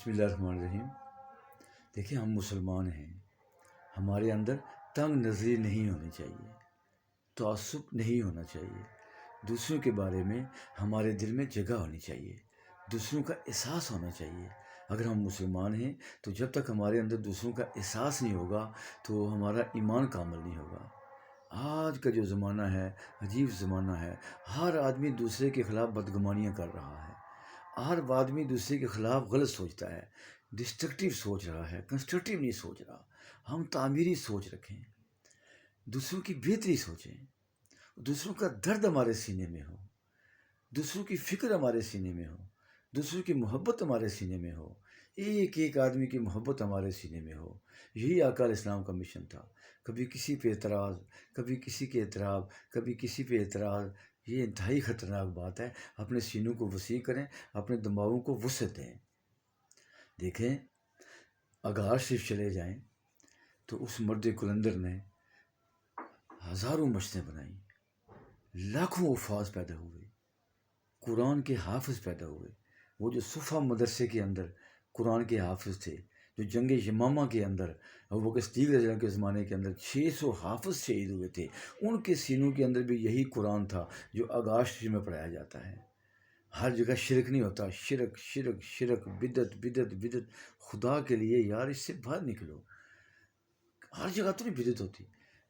بسم اللہ الرحمن الرحیم۔ دیکھیں، ہم مسلمان ہیں، ہمارے اندر تنگ نظری نہیں ہونی چاہیے، تعصب نہیں ہونا چاہیے، دوسروں کے بارے میں ہمارے دل میں جگہ ہونی چاہیے، دوسروں کا احساس ہونا چاہیے۔ اگر ہم مسلمان ہیں تو جب تک ہمارے اندر دوسروں کا احساس نہیں ہوگا تو ہمارا ایمان کامل نہیں ہوگا۔ آج کا جو زمانہ ہے عجیب زمانہ ہے، ہر آدمی دوسرے کے خلاف بدگمانیاں کر رہا ہے، ہر آدمی دوسرے کے خلاف غلط سوچتا ہے، ڈسٹرکٹیو سوچ رہا ہے، کنسٹرکٹیو نہیں سوچ رہا۔ ہم تعمیری سوچ رکھیں، دوسروں کی بہتری سوچیں، دوسروں کا درد ہمارے سینے میں ہو، دوسروں کی فکر ہمارے سینے میں ہو، دوسروں کی محبت ہمارے سینے میں ہو، ایک ایک آدمی کی محبت ہمارے سینے میں ہو۔ یہی آقا علیہ السلام کا مشن تھا۔ کبھی کسی پہ اعتراض، کبھی کسی کے اعتراض، کبھی کسی پہ اعتراض، یہ انتہائی خطرناک بات ہے۔ اپنے سینوں کو وسیع کریں، اپنے دماغوں کو وسعت دیں۔ دیکھیں، اگار شریف چلے جائیں تو اس مرد قلندر نے ہزاروں مشتیں بنائیں، لاکھوں حفاظ پیدا ہوئے، قرآن کے حافظ پیدا ہوئے۔ وہ جو صفا مدرسے کے اندر قرآن کے حافظ تھے، جو جنگ یمامہ کے اندر ابوبکر صدیق رضی اللہ عنہ کے زمانے کے اندر 600 حافظ شہید ہوئے تھے، ان کے سینوں کے اندر بھی یہی قرآن تھا جو آغاز شریف میں پڑھایا جاتا ہے۔ ہر جگہ شرک نہیں ہوتا، شرک شرک شرک، بدعت بدعت بدعت۔ خدا کے لیے یار اس سے باہر نکلو۔ ہر جگہ تو نہیں بدعت ہوتی۔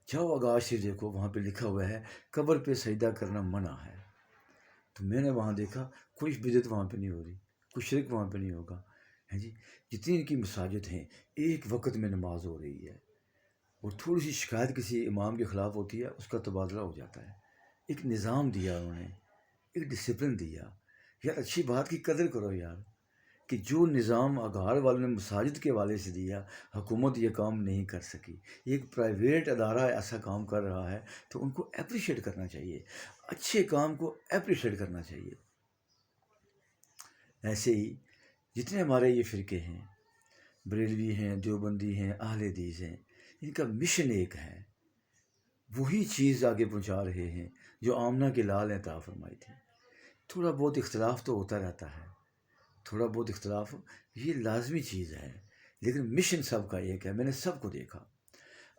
جاؤ آغاز شریف دیکھو، وہاں پہ لکھا ہوا ہے قبر پہ سجدہ کرنا منع ہے۔ تو میں نے وہاں دیکھا کوئی بدعت وہاں پہ نہیں ہو رہی، کوئی شرک وہاں پہ نہیں ہوگا۔ ہیں جی، جتنی ان کی مساجد ہیں ایک وقت میں نماز ہو رہی ہے، اور تھوڑی سی شکایت کسی امام کے خلاف ہوتی ہے، اس کا تبادلہ ہو جاتا ہے۔ ایک نظام دیا انہوں نے، ایک ڈسپلن دیا۔ یار اچھی بات کی قدر کرو یار، کہ جو نظام اگار والوں نے مساجد کے والے سے دیا، حکومت یہ کام نہیں کر سکی، ایک پرائیویٹ ادارہ ایسا کام کر رہا ہے تو ان کو اپریشیٹ کرنا چاہیے، اچھے کام کو اپریشیٹ کرنا چاہیے۔ ایسے ہی جتنے ہمارے یہ فرقے ہیں، بریلوی ہیں، دیوبندی ہیں، اہل حدیث ہیں، ان کا مشن ایک ہے، وہی چیز آگے پہنچا رہے ہیں جو آمنہ کے لال نے عطا فرمائی تھی۔ تھوڑا بہت اختلاف تو ہوتا رہتا ہے، تھوڑا بہت اختلاف یہ لازمی چیز ہے، لیکن مشن سب کا ایک ہے۔ میں نے سب کو دیکھا،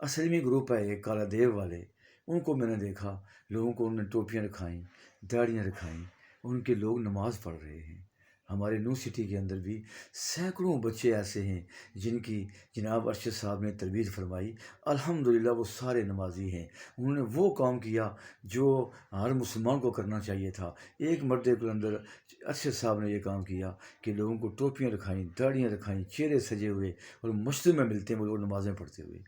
اصل میں گروپ ہے ایک کالا دیو والے، ان کو میں نے دیکھا، لوگوں کو انہوں نے ٹوپیاں رکھائیں، داڑیاں رکھائیں، ان کے لوگ نماز پڑھ رہے ہیں۔ ہمارے نیو سٹی کے اندر بھی سینکڑوں بچے ایسے ہیں جن کی جناب ارشد صاحب نے تربیت فرمائی، الحمدللہ وہ سارے نمازی ہیں۔ انہوں نے وہ کام کیا جو ہر مسلمان کو کرنا چاہیے تھا۔ ایک مرد قلندر ارشد صاحب نے یہ کام کیا کہ لوگوں کو ٹوپیاں رکھائیں، داڑیاں رکھائیں، چہرے سجے ہوئے، اور مسجد میں ملتے ہیں وہ لوگ نمازیں پڑھتے ہوئے۔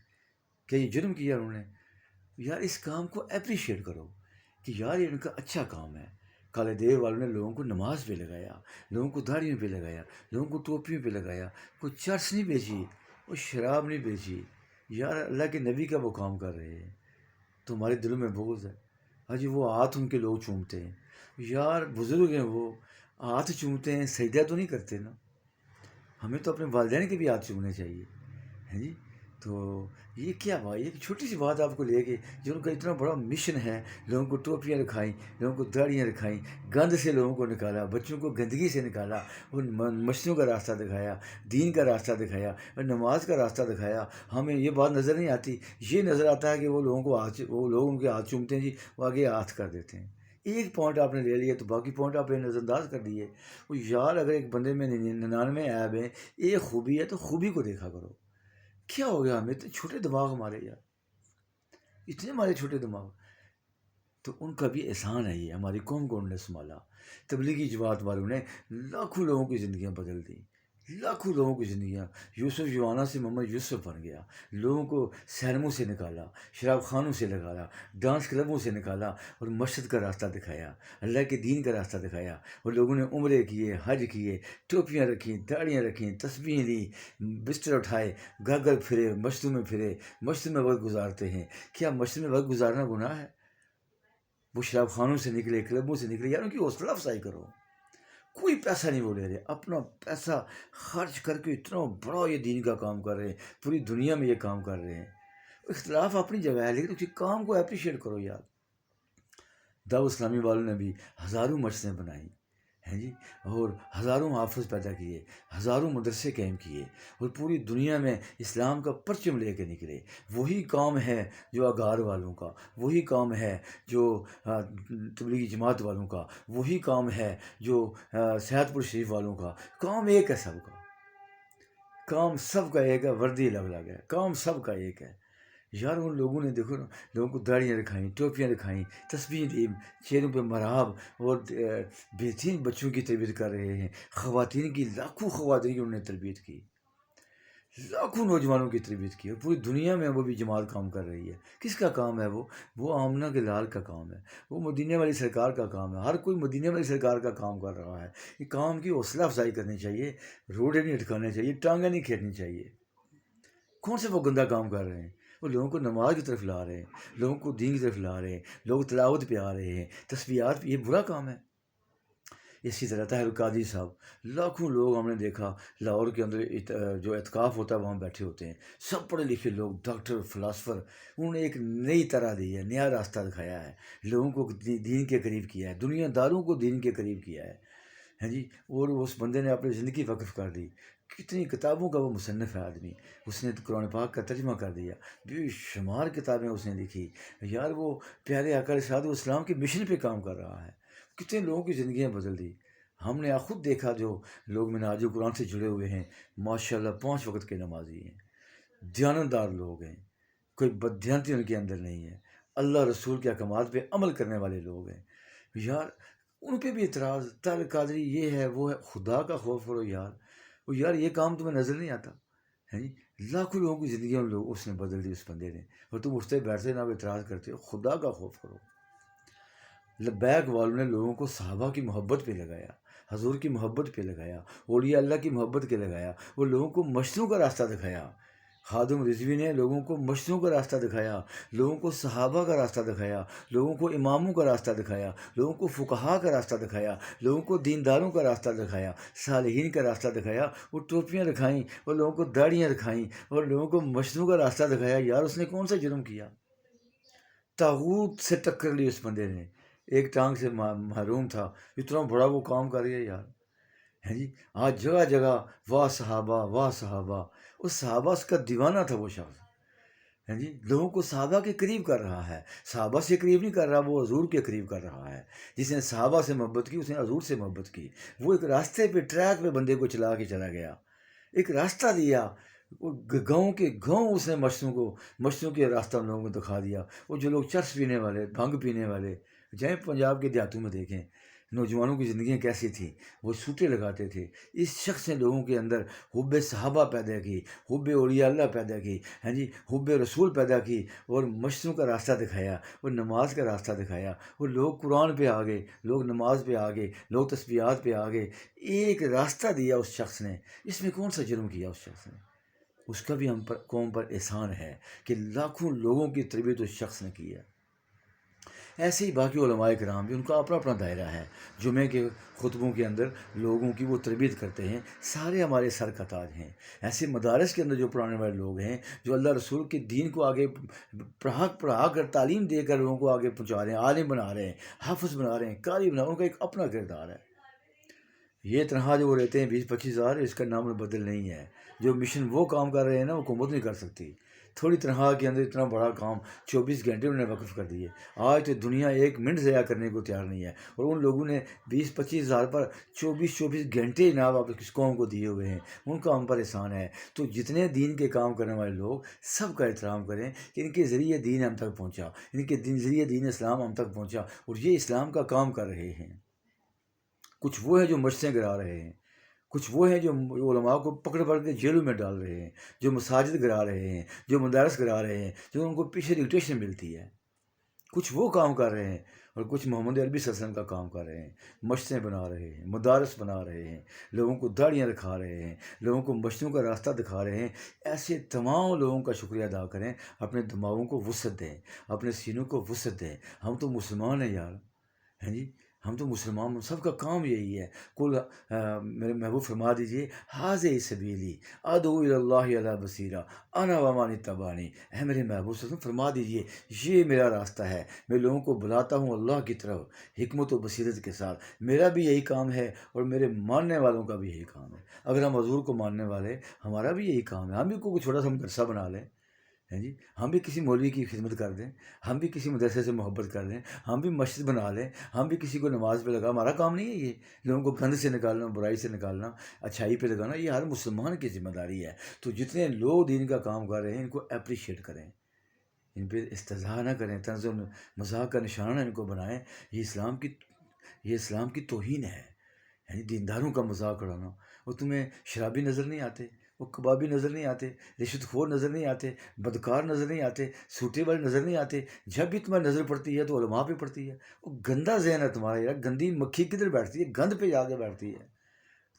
کیا یہ جرم کیا انہوں نے؟ یار اس کام کو اپریشیٹ کرو کہ یار یہ ان کا اچھا کام ہے۔ کالے دیو والوں نے لوگوں کو نماز پہ لگایا، لوگوں کو داڑھیوں پہ لگایا، لوگوں کو ٹوپیوں پہ لگایا، کوئی چرس نہیں بیچی، کوئی شراب نہیں بیچی۔ یار اللہ کے نبی کا وہ کام کر رہے ہیں تو ہمارے دلوں میں بغض ہے۔ ہاں جی، وہ ہاتھ ان کے لوگ چومتے ہیں، یار بزرگ ہیں، وہ ہاتھ چومتے ہیں، سجدہ تو نہیں کرتے نا۔ ہمیں تو اپنے والدین کے بھی ہاتھ چومنے چاہیے، ہیں جی۔ تو یہ کیا بھائی، ایک چھوٹی سی بات آپ کو لے کے جو ان کا اتنا بڑا مشن ہے، لوگوں کو ٹوپیاں رکھائیں، لوگوں کو داڑیاں رکھائیں، گند سے لوگوں کو نکالا، بچوں کو گندگی سے نکالا، ان مسجدوں کا راستہ دکھایا، دین کا راستہ دکھایا، اور نماز کا راستہ دکھایا۔ ہمیں یہ بات نظر نہیں آتی، یہ نظر آتا ہے کہ وہ لوگوں کو وہ لوگ ان کے ہاتھ چومتے ہیں جی، وہ آگے ہاتھ کر دیتے ہیں۔ ایک پوائنٹ آپ نے لے لیا تو باقی پوائنٹ آپ نے نظر انداز کر دیے۔ وہ یار اگر ایک بندے میں 99 عیب ہیں، ایک خوبی ہے تو خوبی کو دیکھا کرو۔ کیا ہو گیا ہمیں اتنے چھوٹے دماغ ہمارے، یار اتنے ہمارے چھوٹے دماغ۔ تو ان کا بھی احسان ہے، یہ ہماری قوم کو انہوں نے سنبھالا۔ تبلیغی جماعت والوں نے لاکھوں لوگوں کی زندگیاں بدل دی، لاکھوں لوگوں کی زندگیاں۔ یوسف یوانہ سے محمد یوسف بن گیا، لوگوں کو سینموں سے نکالا، شراب خانوں سے نکالا، ڈانس کلبوں سے نکالا، اور مسجد کا راستہ دکھایا، اللہ کے دین کا راستہ دکھایا۔ اور لوگوں نے عمرے کیے، حج کیے، ٹوپیاں رکھیں، داڑیاں رکھیں، تسبیح لی، بستر اٹھائے، گھر گھر پھرے، مسجدوں میں پھرے، مسجد میں وقت گزارتے ہیں۔ کیا مسجد میں وقت گزارنا گناہ ہے؟ وہ شراب خانوں سے نکلے، کلبوں سے نکلے، یار ان کی حوصلہ افزائی کرو۔ کوئی پیسہ نہیں وہ لے رہے، اپنا پیسہ خرچ کر کے اتنا بڑا یہ دین کا کام کر رہے ہیں، پوری دنیا میں یہ کام کر رہے ہیں۔ اختلاف اپنی جگہ ہے، لیکن اسی کام کو اپریشیٹ کرو یار۔ دعوت اسلامی والوں نے بھی ہزاروں مسجدیں بنائیں، ہیں جی، اور ہزاروں حافظ پیدا کیے، ہزاروں مدرسے قائم کیے، اور پوری دنیا میں اسلام کا پرچم لے کے نکلے۔ وہی کام ہے جو اگار والوں کا، وہی کام ہے جو تبلیغی جماعت والوں کا، وہی کام ہے جو سیاد پور شریف والوں کا۔ کام ایک ہے سب کا، کام سب کا ایک ہے، وردی الگ الگ ہے، کام سب کا ایک ہے۔ یار ان لوگوں نے دیکھو نا، لوگوں کو داڑیاں رکھائیں، ٹوپیاں رکھائیں، تسبیح دی، چہروں پہ مرحب، اور بہترین بچوں کی تربیت کر رہے ہیں، خواتین کی، لاکھوں خواتین کی انہوں نے تربیت کی، لاکھوں نوجوانوں کی تربیت کی، اور پوری دنیا میں وہ بھی جماعت کام کر رہی ہے۔ کس کا کام ہے وہ آمنہ کے لال کا کام ہے، وہ مدینے والی سرکار کا کام ہے۔ ہر کوئی مدینے والی سرکار کا کام کر رہا ہے۔ یہ کام کی حوصلہ افزائی کرنی چاہیے، روڈے نہیں اٹکانے چاہیے، ٹانگیں نہیں کھینچنی چاہیے۔ کون سے وہ گندہ کام کر رہے ہیں؟ وہ لوگوں کو نماز کی طرف لا رہے ہیں، لوگوں کو دین کی طرف لا رہے ہیں، لوگ تلاوت پہ آ رہے ہیں، تسبیحات پہ۔ یہ برا کام ہے۔ اسی طرح طاہر القادری صاحب، لاکھوں لوگ ہم نے دیکھا لاہور کے اندر جو اعتکاف ہوتا ہے وہاں بیٹھے ہوتے ہیں، سب پڑھے لکھے لوگ، ڈاکٹر، فلاسفر۔ انہوں نے ایک نئی طرح دی ہے، نیا راستہ دکھایا ہے، لوگوں کو دین کے قریب کیا ہے، دنیا داروں کو دین کے قریب کیا ہے، ہیں جی۔ اور اس بندے نے اپنی زندگی وقف کر دی۔ کتنی کتابوں کا وہ مصنف ہے آدمی، اس نے قرآن پاک کا ترجمہ کر دیا، بے شمار کتابیں اس نے لکھی۔ یار وہ پیارے آقا علیہ الصلوۃ والسلام کی مشن پہ کام کر رہا ہے، کتنے لوگوں کی زندگیاں بدل دی۔ ہم نے خود دیکھا جو لوگ منہاج قرآن سے جڑے ہوئے ہیں، ماشاءاللہ 5 وقت کے نمازی ہیں، دیانتدار لوگ ہیں، کوئی بددیانتی ان کے اندر نہیں ہے، اللہ رسول کے احکامات پہ عمل کرنے والے لوگ ہیں۔ یار ان پہ بھی اعتراض، طاہر قادری یہ ہے وہ ہے، خدا کا خوف کرو یار۔ وہ یار یہ کام تمہیں نظر نہیں آتا ہے جی؟ لاکھوں لوگوں کی زندگیاں اس نے بدل دی، اس بندے نے، اور تم اٹھتے بیٹھتے نہ اعتراض کرتے ہو۔ خدا کا خوف کرو۔ لبیک والوں نے لوگوں کو صحابہ کی محبت پہ لگایا، حضور کی محبت پہ لگایا، اولیاء اللہ کی محبت پہ لگایا، وہ لوگوں کو مشتوں کا راستہ دکھایا۔ خادم رضوی نے لوگوں کو مشتوں کا راستہ دکھایا، لوگوں کو صحابہ کا راستہ دکھایا، لوگوں کو اماموں کا راستہ دکھایا، لوگوں کو فقہا کا راستہ دکھایا، لوگوں کو دینداروں کا راستہ دکھایا، صالحین کا راستہ دکھایا۔ وہ ٹوپیاں رکھائیں، اور لوگوں کو داڑیاں رکھائیں، اور لوگوں کو مشتوں کا راستہ دکھایا۔ یار اس نے کون سا جرم کیا؟ طاغوت سے ٹکر لی اس بندے نے، ایک ٹانگ سے محروم تھا، اتنا بڑا وہ کام کر رہی ہے یار، ہے جی۔ آج جگہ جگہ واہ صحابہ، واہ صحابہ، اس صحابہ کا دیوانہ تھا وہ شخص، ہے جی۔ لوگوں کو صحابہ کے قریب کر رہا ہے، صحابہ سے قریب نہیں کر رہا، وہ حضور کے قریب کر رہا ہے۔ جس نے صحابہ سے محبت کی اس نے حضور سے محبت کی۔ وہ ایک راستے پہ، ٹریک پہ بندے کو چلا کے چلا گیا، ایک راستہ دیا، وہ گاؤں کے گاؤں اس نے مشتوں کے راستہ لوگوں کو دکھا دیا۔ وہ جو لوگ چرس پینے والے، بھنگ پینے والے، جائیں پنجاب کے دیہاتوں میں دیکھیں نوجوانوں کی زندگیاں کیسی تھیں، وہ سوٹے لگاتے تھے۔ اس شخص نے لوگوں کے اندر حب صحابہ پیدا کی، حب اولیاء اللہ پیدا کی، ہیں جی، حب رسول پیدا کی، اور مشتوں کا راستہ دکھایا، اور نماز کا راستہ دکھایا۔ وہ لوگ قرآن پہ آ گئے، لوگ نماز پہ آ گئے، لوگ تسبیحات پہ آ گئے۔ ایک راستہ دیا اس شخص نے۔ اس میں کون سا جرم کیا اس شخص نے؟ اس کا بھی ہم پر، قوم پر احسان ہے کہ لاکھوں لوگوں کی تربیت اس شخص نے کی ہے۔ ایسے ہی باقی علماء کرام بھی، ان کا اپنا اپنا دائرہ ہے۔ جمعے کے خطبوں کے اندر لوگوں کی وہ تربیت کرتے ہیں، سارے ہمارے سر کا تاج ہیں۔ ایسے مدارس کے اندر جو پڑھانے والے لوگ ہیں، جو اللہ رسول کے دین کو آگے پڑھا کر، تعلیم دے کر لوگوں کو آگے پہنچا رہے ہیں، عالم بنا رہے ہیں، حافظ بنا رہے ہیں، قاری بنا رہے ہیں، ان کا ایک اپنا کردار ہے۔ یہ تنہا جو وہ رہتے ہیں 20-25 ہزار، اس کا نام بدل نہیں ہے۔ جو مشن وہ کام کر رہے ہیں نا، وہ حکومت نہیں کر سکتی۔ تھوڑی تنہا کے اندر اتنا بڑا کام 24 گھنٹے انہوں نے وقف کر دیے۔ آج تو دنیا 1 منٹ ضائع کرنے کو تیار نہیں ہے، اور ان لوگوں نے 20-25 ہزار پر 24 گھنٹے جناب آپ اس قوم کو دیے ہوئے ہیں، ان کا ہم پر احسان ہے۔ تو جتنے دین کے کام کرنے والے لوگ، سب کا احترام کریں کہ ان کے ذریعے دین ہم تک پہنچا، ان کے ذریعے دین اسلام ہم تک پہنچا، اور یہ اسلام کا کام کر رہے ہیں۔ کچھ وہ ہیں جو مشتیں گرا رہے ہیں، کچھ وہ ہیں جو علماء کو پکڑ پکڑ کے جیلوں میں ڈال رہے ہیں، جو مساجد گرا رہے ہیں، جو مدارس گرا رہے ہیں، جو ان کو پیچھے ریپوٹیشن ملتی ہے۔ کچھ وہ کام کر رہے ہیں، اور کچھ محمد عربی صلی اللہ علیہ وسلم کا کام کر رہے ہیں، مشتیں بنا رہے ہیں، مدارس بنا رہے ہیں، لوگوں کو داڑیاں رکھا رہے ہیں، لوگوں کو مشتوں کا راستہ دکھا رہے ہیں۔ ایسے تمام لوگوں کا شکریہ ادا کریں، اپنے دماغوں کو وسعت دیں، اپنے سینوں کو وسعت دیں۔ ہم تو مسلمان ہیں یار، ہیں جی، ہم تو مسلمان، سب کا کام یہی ہے. میرے محبوب فرما دیجئے حاذہ سبیلی ادعو الی اللہ علی بصیرہ انا ومن اتبعنی. اے میرے محبوب صلی اللہ علیہ وسلم فرما دیجئے یہ میرا راستہ ہے، میں لوگوں کو بلاتا ہوں اللہ کی طرف حکمت و بصیرت کے ساتھ. میرا بھی یہی کام ہے اور میرے ماننے والوں کا بھی یہی کام ہے. اگر ہم حضور کو ماننے والے، ہمارا بھی یہی کام ہے. ہم بھی کوئی چھوٹا سا مدرسہ بنا لیں، ہیں جی، ہم بھی کسی مولوی کی خدمت کر دیں، ہم بھی کسی مدرسے سے محبت کر لیں، ہم بھی مسجد بنا لیں، ہم بھی کسی کو نماز پہ لگا. ہمارا کام نہیں ہے یہ لوگوں کو گند سے نکالنا، برائی سے نکالنا، اچھائی پہ لگانا. یہ ہر مسلمان کی ذمہ داری ہے. تو جتنے لوگ دین کا کام کر رہے ہیں ان کو اپریشیٹ کریں، ان پہ استہزاء نہ کریں، طنز و مذاق کا نشانہ ان کو بنائیں. یہ اسلام کی توہین ہے. یعنی دینداروں کا مذاق اڑانا. وہ تمہیں شرابی نظر نہیں آتے، وہ کبابی نظر نہیں آتے، رشوت خور نظر نہیں آتے، بدکار نظر نہیں آتے، سوٹے والے نظر نہیں آتے. جب بھی تمہیں نظر پڑتی ہے تو علماء پہ پڑتی ہے. وہ گندا ذہن ہے تمہارا یار. گندی مکھی کدھر بیٹھتی ہے؟ گند پہ جا کے بیٹھتی ہے.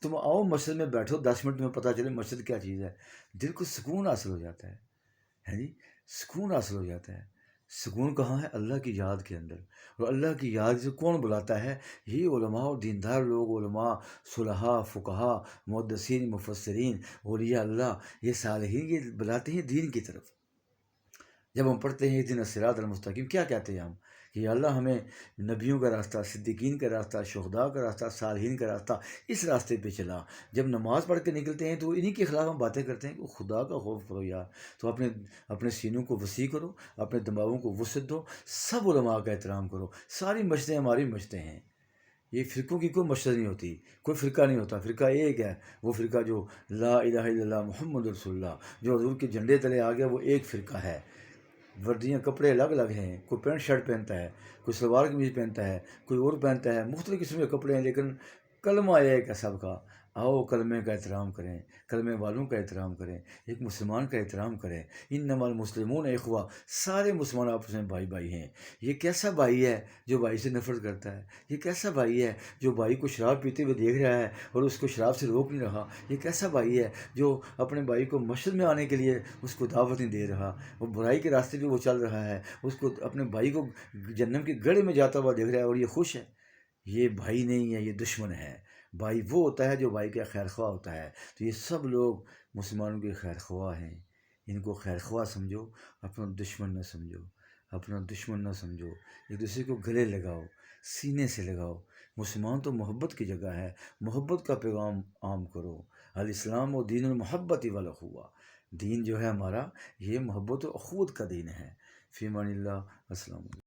تم آؤ مسجد میں بیٹھو، 10 منٹ میں پتہ چلے مسجد کیا چیز ہے. دل کو سکون حاصل ہو جاتا ہے جی، سکون حاصل ہو جاتا ہے. سکون کہاں ہے؟ اللہ کی یاد کے اندر. اور اللہ کی یاد سے کون بلاتا ہے؟ یہی علماء اور دیندار لوگ، علماء، صلحاء، فقہاء، محدثین، مفسرین، اولیاء اللہ، یہ صالحین، یہ بلاتے ہیں دین کی طرف. جب ہم پڑھتے ہیں اہدنا الصراط المستقیم، کیا کہتے ہیں ہم؟ کہ یا اللہ ہمیں نبیوں کا راستہ، صدیقین کا راستہ، شہداء کا راستہ، صالحین کا راستہ، اس راستے پہ چلا. جب نماز پڑھ کے نکلتے ہیں تو انہی کے خلاف ہم باتیں کرتے ہیں کہ خدا کا خوف کرو یار. تو اپنے سینوں کو وسیع کرو، اپنے دماغوں کو وسعت دو، سب علماء کا احترام کرو. ساری مشتیں ہماری مشتیں ہیں. یہ فرقوں کی کوئی مشت نہیں ہوتی، کوئی فرقہ نہیں ہوتا. فرقہ ایک ہے، وہ فرقہ جو لا الہ الا اللہ محمد رسول اللہ، جو حضور کے جھنڈے تلے آ گیا، وہ ایک فرقہ ہے. وردیاں، کپڑے الگ الگ ہیں. کوئی پینٹ شرٹ پہنتا ہے، کوئی سلوار قمیض پہنتا ہے، کوئی اور پہنتا ہے. مختلف قسم کے کپڑے ہیں، لیکن کلمہ ایک ہے سب کا. آؤ کلمے کا احترام کریں، کلمے والوں کا احترام کریں، ایک مسلمان کا احترام کریں. انما المسلمون اخوہ، سارے مسلمان آپس میں بھائی بھائی ہیں. یہ کیسا بھائی ہے جو بھائی سے نفرت کرتا ہے؟ یہ کیسا بھائی ہے جو بھائی کو شراب پیتے ہوئے دیکھ رہا ہے اور اس کو شراب سے روک نہیں رہا؟ یہ کیسا بھائی ہے جو اپنے بھائی کو مسجد میں آنے کے لیے اس کو دعوت نہیں دے رہا؟ وہ برائی کے راستے پہ وہ چل رہا ہے، اس کو اپنے بھائی کو جہنم کے گڑھے میں جاتا ہوا دیکھ رہا ہے اور یہ خوش ہے. یہ بھائی نہیں ہے، یہ دشمن ہے. بھائی وہ ہوتا ہے جو بھائی کا خیر خواہ ہوتا ہے. تو یہ سب لوگ مسلمانوں کے خیر خواہ ہیں. ان کو خیر خواہ سمجھو، اپنا دشمن نہ سمجھو، اپنا دشمن نہ سمجھو. ایک دوسرے کو گلے لگاؤ، سینے سے لگاؤ. مسلمان تو محبت کی جگہ ہے. محبت کا پیغام عام کرو. الاسلام و دین المحبت والاخوہ. دین جو ہے ہمارا، یہ محبت و اخوت کا دین ہے. فی امان اللہ. السلام علیکم.